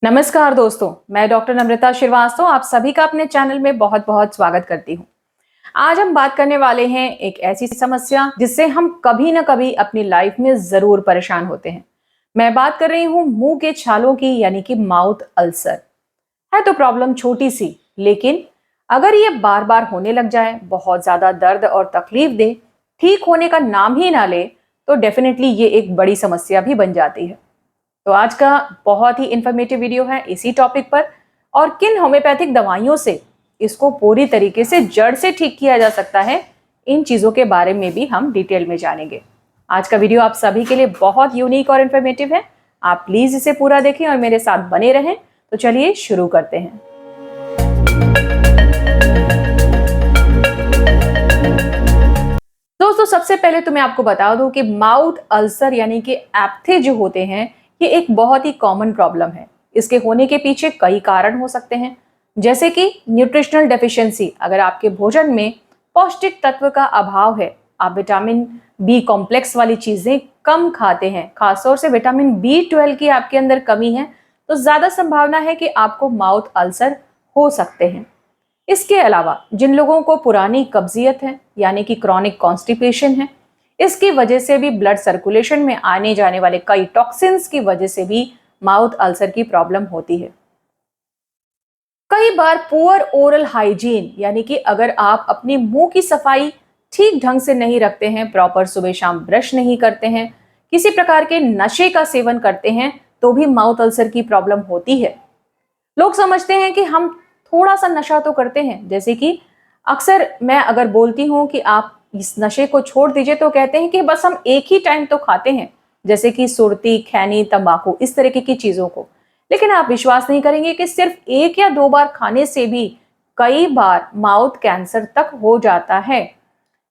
नमस्कार दोस्तों, मैं डॉक्टर नम्रता श्रीवास्तव आप सभी का अपने चैनल में बहुत बहुत स्वागत करती हूँ। आज हम बात करने वाले हैं एक ऐसी समस्या जिससे हम कभी ना कभी अपनी लाइफ में जरूर परेशान होते हैं। मैं बात कर रही हूँ मुंह के छालों की यानी कि माउथ अल्सर। है तो प्रॉब्लम छोटी सी, लेकिन अगर ये बार बार होने लग जाए, बहुत ज्यादा दर्द और तकलीफ दे, ठीक होने का नाम ही ना ले, तो डेफिनेटली ये एक बड़ी समस्या भी बन जाती है। तो आज का बहुत ही इंफॉर्मेटिव वीडियो है इसी टॉपिक पर, और किन होम्योपैथिक दवाइयों से इसको पूरी तरीके से जड़ से ठीक किया जा सकता है, इन चीजों के बारे में भी हम डिटेल में जानेंगे। आज का वीडियो आप सभी के लिए बहुत यूनिक और इंफॉर्मेटिव है। आप प्लीज इसे पूरा देखें और मेरे साथ बने रहें। तो चलिए शुरू करते हैं। दोस्तों, सबसे पहले तो मैं आपको बता दूं कि माउथ अल्सर यानी कि एप्थे जो होते हैं, ये एक बहुत ही कॉमन प्रॉब्लम है। इसके होने के पीछे कई कारण हो सकते हैं, जैसे कि न्यूट्रिशनल डेफिशिएंसी। अगर आपके भोजन में पौष्टिक तत्व का अभाव है, आप विटामिन बी कॉम्प्लेक्स वाली चीजें कम खाते हैं, खासतौर से विटामिन B12 की आपके अंदर कमी है, तो ज्यादा संभावना है कि आपको माउथ अल्सर हो सकते हैं। इसके अलावा जिन लोगों को पुरानी कब्जियत है यानी कि क्रॉनिक कॉन्स्टिपेशन है, इसकी वजह से भी ब्लड सर्कुलेशन में आने जाने वाले कई टॉक्सिन्स की वजह से भी माउथ अल्सर की प्रॉब्लम होती है। कई बार पुअर ओरल हाइजीन यानी कि अगर आप अपने मुंह की सफाई ठीक ढंग से नहीं रखते हैं, प्रॉपर सुबह शाम ब्रश नहीं करते हैं, किसी प्रकार के नशे का सेवन करते हैं, तो भी माउथ अल्सर की प्रॉब्लम होती है। लोग समझते हैं कि हम थोड़ा सा नशा तो करते हैं, जैसे कि अक्सर मैं अगर बोलती हूँ कि आप इस नशे को छोड़ दीजिए, तो कहते हैं कि बस हम एक ही टाइम तो खाते हैं, जैसे कि सुरती, खैनी, तंबाकू, इस तरीके की चीजों को। लेकिन आप विश्वास नहीं करेंगे कि सिर्फ 1 या 2 बार खाने से भी कई बार माउथ कैंसर तक हो जाता है।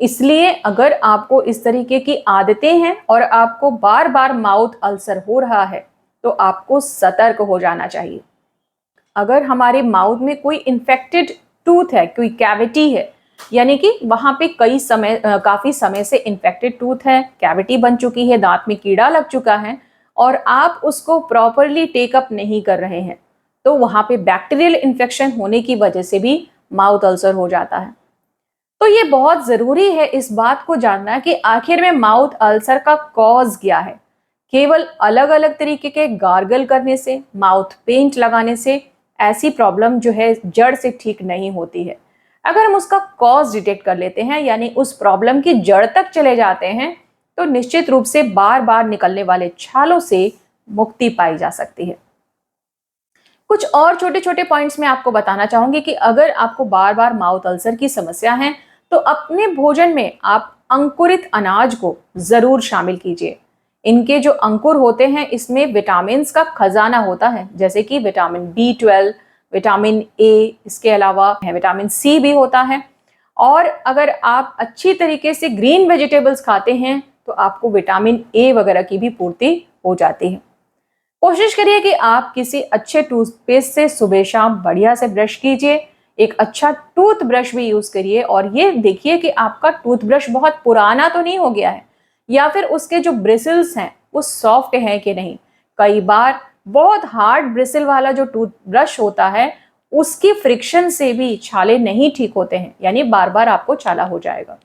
इसलिए अगर आपको इस तरीके की आदतें हैं और आपको बार बार माउथ अल्सर हो रहा है, तो आपको सतर्क हो जाना चाहिए। अगर हमारे माउथ में कोई इन्फेक्टेड टूथ है, कोई कैविटी है, यानी कि वहां पे काफी समय से इन्फेक्टेड टूथ है, कैविटी बन चुकी है, दांत में कीड़ा लग चुका है, और आप उसको प्रॉपरली टेकअप नहीं कर रहे हैं, तो वहां पे बैक्टीरियल इन्फेक्शन होने की वजह से भी माउथ अल्सर हो जाता है। तो ये बहुत जरूरी है इस बात को जानना कि आखिर में माउथ अल्सर का कॉज क्या है। केवल अलग अलग तरीके के गार्गल करने से, माउथ पेंट लगाने से ऐसी प्रॉब्लम जो है जड़ से ठीक नहीं होती है। अगर हम उसका कॉज डिटेक्ट कर लेते हैं, यानी उस प्रॉब्लम की जड़ तक चले जाते हैं, तो निश्चित रूप से बार बार निकलने वाले छालों से मुक्ति पाई जा सकती है। कुछ और छोटे छोटे पॉइंट्स मैं आपको बताना चाहूंगी कि अगर आपको बार बार माउथ अल्सर की समस्या है, तो अपने भोजन में आप अंकुरित अनाज को जरूर शामिल कीजिए। इनके जो अंकुर होते हैं, इसमें विटामिन का खजाना होता है, जैसे कि विटामिन B12, विटामिन A, इसके अलावा विटामिन C भी होता है। और अगर आप अच्छी तरीके से ग्रीन वेजिटेबल्स खाते हैं, तो आपको विटामिन A वगैरह की भी पूर्ति हो जाती है। कोशिश करिए कि आप किसी अच्छे टूथपेस्ट से सुबह शाम बढ़िया से ब्रश कीजिए। एक अच्छा टूथ ब्रश भी यूज करिए, और ये देखिए कि आपका टूथब्रश बहुत पुराना तो नहीं हो गया है, या फिर उसके जो ब्रिसल्स हैं वो सॉफ्ट हैं कि नहीं। कई बार बहुत हार्ड ब्रिसल वाला जो टूथब्रश होता है, उसकी फ्रिक्शन से भी छाले नहीं ठीक होते हैं, यानी बार बार आपको छाला हो जाएगा।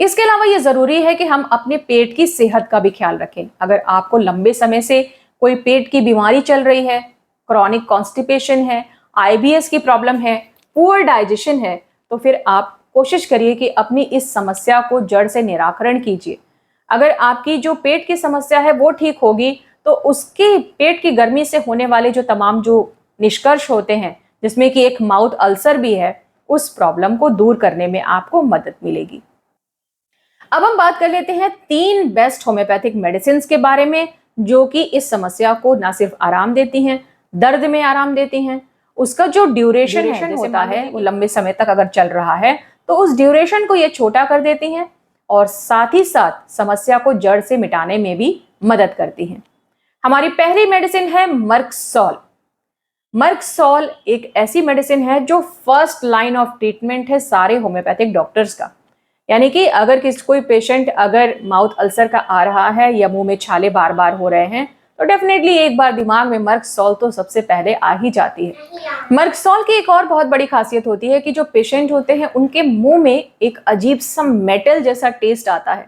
इसके अलावा ये जरूरी है कि हम अपने पेट की सेहत का भी ख्याल रखें। अगर आपको लंबे समय से कोई पेट की बीमारी चल रही है, क्रॉनिक कॉन्स्टिपेशन है, IBS की प्रॉब्लम है, पुअर डाइजेशन है, तो फिर आप कोशिश करिए कि अपनी इस समस्या को जड़ से निराकरण कीजिए। अगर आपकी जो पेट की समस्या है वो ठीक होगी, तो उसके पेट की गर्मी से होने वाले जो तमाम जो निष्कर्ष होते हैं, जिसमें कि एक माउथ अल्सर भी है, उस प्रॉब्लम को दूर करने में आपको मदद मिलेगी। अब हम बात कर लेते हैं 3 बेस्ट होम्योपैथिक मेडिसिन के बारे में, जो कि इस समस्या को ना सिर्फ आराम देती हैं, दर्द में आराम देती हैं, उसका जो ड्यूरेशन होता है वो लंबे समय तक अगर चल रहा है, तो उस ड्यूरेशन को ये छोटा कर देती हैं, और साथ ही साथ समस्या को जड़ से मिटाने में भी मदद करती हैं। हमारी पहली मेडिसिन है मर्कसॉल। मर्कसॉल एक ऐसी मेडिसिन है जो फर्स्ट लाइन ऑफ ट्रीटमेंट है सारे होम्योपैथिक डॉक्टर्स का। यानी कि अगर कोई पेशेंट अगर माउथ अल्सर का आ रहा है, या मुंह में छाले बार बार हो रहे हैं, तो डेफिनेटली एक बार दिमाग में मर्कसॉल तो सबसे पहले आ ही जाती है। मर्कसॉल की एक और बहुत बड़ी खासियत होती है कि जो पेशेंट होते हैं उनके मुंह में एक अजीब सा मेटल जैसा टेस्ट आता है।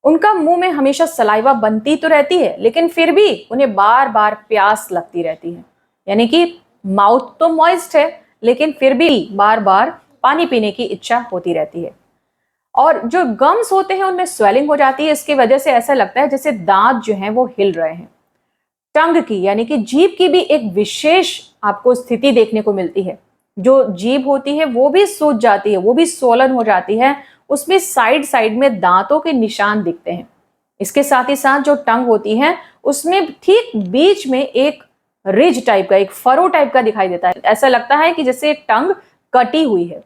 उनका मुंह में हमेशा सलाइवा बनती तो रहती है, लेकिन फिर भी उन्हें बार बार प्यास लगती रहती है। यानी कि माउथ तो मॉइस्ट है, लेकिन फिर भी बार बार पानी पीने की इच्छा होती रहती है। और जो गम्स होते हैं उनमें स्वेलिंग हो जाती है। इसकी वजह से ऐसा लगता है जैसे दांत जो हैं वो हिल रहे हैं। टंग की यानी कि जीभ की भी एक विशेष आपको स्थिति देखने को मिलती है। जो जीभ होती है वो भी सूज जाती है, वो भी सोलन हो जाती है। उसमें साइड साइड में दांतों के निशान दिखते हैं। इसके साथ ही साथ जो टंग होती है उसमें ठीक बीच में एक रिज टाइप का, एक फरो टाइप का दिखाई देता है। ऐसा लगता है कि जैसे एक टंग कटी हुई है।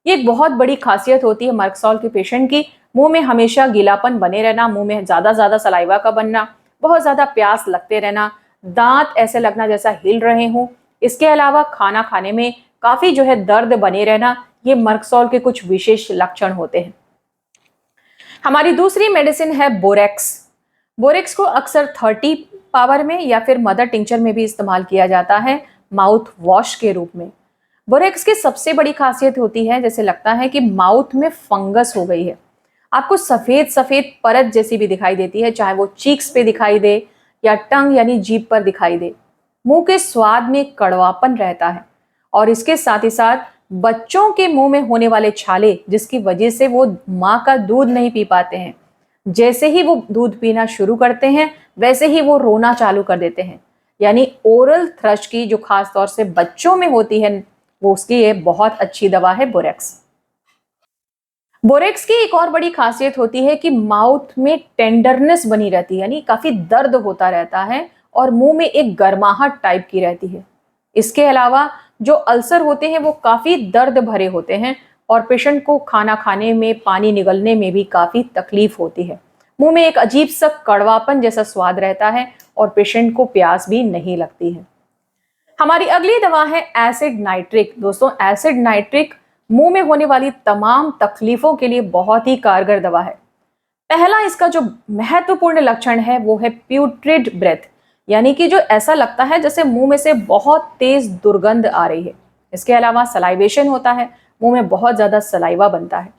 ये एक बहुत बड़ी खासियत होती है मर्कसॉल के पेशेंट की। मुंह में हमेशा गीलापन बने रहना, मुंह में ज्यादा सलाइवा का बनना, बहुत ज्यादा प्यास लगते रहना, दांत ऐसे लगना जैसा हिल रहे हों। इसके अलावा खाना खाने में काफी जो है दर्द बने रहना, ये मर्कसॉल के कुछ विशेष लक्षण होते हैं। हमारी दूसरी मेडिसिन है बोरेक्स। बोरेक्स को अक्सर 30 पावर में या फिर मदर टिंचर में भी इस्तेमाल किया जाता है माउथ वॉश के रूप में। बोरेक्स की सबसे बड़ी खासियत होती है जैसे लगता है कि माउथ में फंगस हो गई है। आपको सफेद सफेद परत जैसी भी दिखाई देती है, चाहे वो चीक्स पे दिखाई दे या टंग यानी जीभ पर दिखाई दे। मुंह के स्वाद में कड़वापन रहता है और इसके साथ ही साथ बच्चों के मुंह में होने वाले छाले, जिसकी वजह से वो माँ का दूध नहीं पी पाते हैं। जैसे ही वो दूध पीना शुरू करते हैं वैसे ही वो रोना चालू कर देते हैं। यानी ओरल थ्रश की जो खास तौर से बच्चों में होती है, वो उसकी ये बहुत अच्छी दवा है बोरेक्स। बोरेक्स की एक और बड़ी खासियत होती है कि माउथ में टेंडरनेस बनी रहती है, यानी काफी दर्द होता रहता है और मुंह में एक गर्माहट टाइप की रहती है। इसके अलावा जो अल्सर होते हैं वो काफी दर्द भरे होते हैं और पेशेंट को खाना खाने में, पानी निगलने में भी काफी तकलीफ होती है। मुंह में एक अजीब सा कड़वापन जैसा स्वाद रहता है और पेशेंट को प्यास भी नहीं लगती है। हमारी अगली दवा है एसिड नाइट्रिक। दोस्तों, एसिड नाइट्रिक मुंह में होने वाली तमाम तकलीफों के लिए बहुत ही कारगर दवा है। पहला इसका जो महत्वपूर्ण लक्षण है वो है प्यूट्रिड ब्रेथ, यानी कि जो ऐसा लगता है जैसे मुंह में से बहुत तेज दुर्गंध आ रही है। इसके अलावा सलाइवेशन होता है, मुंह में बहुत ज्यादा सलाइवा बनता है।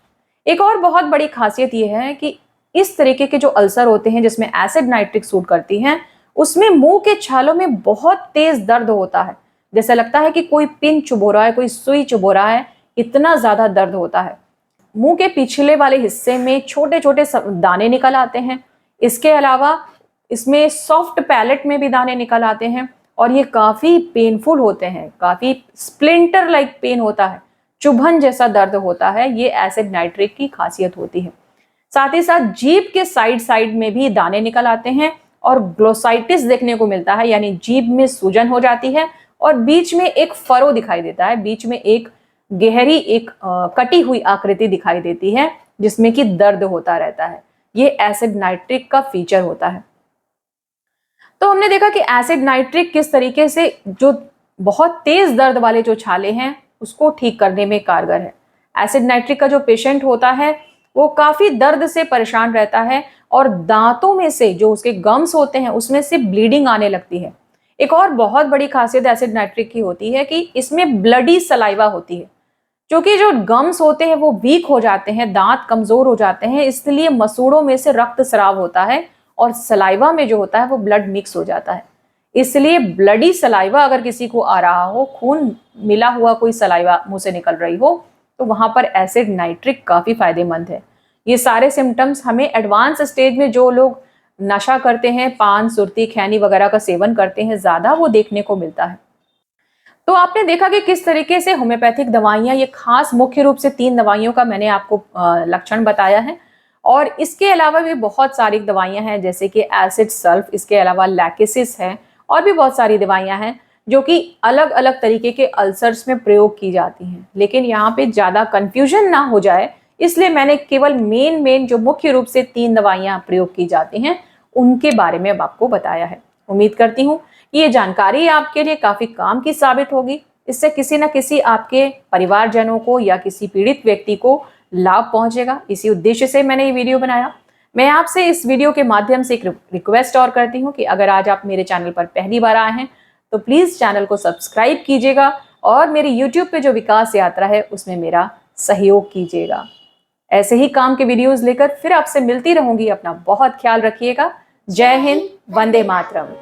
एक और बहुत बड़ी खासियत यह है कि इस तरीके के जो अल्सर होते हैं जिसमें एसिड नाइट्रिक सूट करती हैं, उसमें मुंह के छालों में बहुत तेज दर्द होता है। जैसा लगता है कि कोई पिन चुभो रहा है, कोई सुई चुभो रहा है, इतना ज्यादा दर्द होता है। मुंह के पिछले वाले हिस्से में छोटे छोटे दाने निकल आते हैं। इसके अलावा इसमें सॉफ्ट पैलेट में भी दाने निकल आते हैं और ये काफी पेनफुल होते हैं, काफी स्प्लिंटर लाइक पेन होता है, चुभन जैसा दर्द होता है। ये एसिड नाइट्रिक की खासियत होती है। साथ ही साथ जीभ के साइड साइड में भी दाने निकल आते हैं और ग्लोसाइटिस देखने को मिलता है, यानी जीभ में सूजन हो जाती है और बीच में एक फरो दिखाई देता है, बीच में एक गहरी एक कटी हुई आकृति दिखाई देती है जिसमें कि दर्द होता रहता है। ये एसिड नाइट्रिक का फीचर होता है। तो हमने देखा कि एसिड नाइट्रिक किस तरीके से जो बहुत तेज दर्द वाले जो छाले हैं उसको ठीक करने में कारगर है। एसिड नाइट्रिक का जो पेशेंट होता है वो काफी दर्द से परेशान रहता है और दांतों में से जो उसके गम्स होते हैं उसमें से ब्लीडिंग आने लगती है। एक और बहुत बड़ी खासियत एसिड नाइट्रिक की होती है कि इसमें ब्लडी सलाइवा होती है। क्योंकि जो गम्स होते हैं वो वीक हो जाते हैं, दांत कमजोर हो जाते हैं, इसलिए मसूड़ों में से रक्त स्राव होता है और सलाइवा में जो होता है वो ब्लड मिक्स हो जाता है। इसलिए ब्लडी सलाइवा अगर किसी को आ रहा हो, खून मिला हुआ कोई सलाइवा मुंह से निकल रही हो, तो वहां पर एसिड नाइट्रिक काफी फायदेमंद है। ये सारे सिम्टम्स हमें एडवांस स्टेज में जो लोग नशा करते हैं, पान, सुरती, खैनी वगैरह का सेवन करते हैं, ज्यादा वो देखने को मिलता है। तो आपने देखा कि किस तरीके से होम्योपैथिक दवाइयां, ये खास मुख्य रूप से 3 दवाइयों का मैंने आपको लक्षण बताया है और इसके अलावा भी बहुत सारी दवाइयां हैं जैसे कि एसिड सल्फ, इसके अलावा लैकेसिस है और भी बहुत सारी दवाइयां हैं जो कि अलग अलग तरीके के अल्सर्स में प्रयोग की जाती हैं। लेकिन यहाँ पे ज्यादा कंफ्यूजन ना हो जाए इसलिए मैंने केवल मेन जो मुख्य रूप से 3 दवाइयां प्रयोग की जाती हैं उनके बारे में अब आपको बताया है। उम्मीद करती हूँ ये जानकारी आपके लिए काफी काम की साबित होगी। इससे किसी न किसी आपके परिवारजनों को या किसी पीड़ित व्यक्ति को लाभ पहुंचेगा। इसी उद्देश्य से मैंने ये वीडियो बनाया। मैं आपसे इस वीडियो के माध्यम से एक रिक्वेस्ट और करती हूँ कि अगर आज आप मेरे चैनल पर पहली बार आए हैं तो प्लीज चैनल को सब्सक्राइब कीजिएगा और मेरी यूट्यूब पे जो विकास यात्रा है उसमें मेरा सहयोग कीजिएगा। ऐसे ही काम के वीडियोस लेकर फिर आपसे मिलती रहूंगी। अपना बहुत ख्याल रखिएगा। जय हिंद, वंदे मातरम।